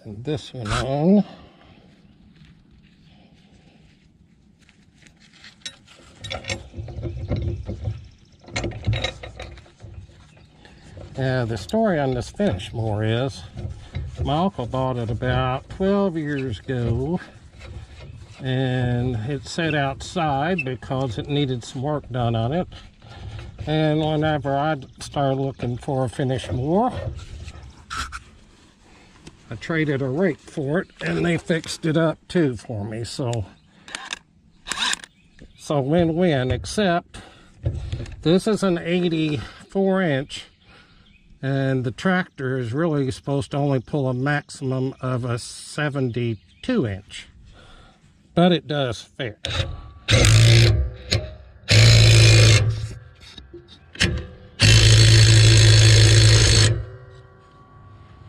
turn this one on. The story on this finish mower is my uncle bought it about 12 years ago, and it sat outside because it needed some work done on it. And whenever I started looking for a finish mower, I traded a rake for it, and they fixed it up too for me. So win-win, except this is an 84-inch, and the tractor is really supposed to only pull a maximum of a 72-inch, but it does fit.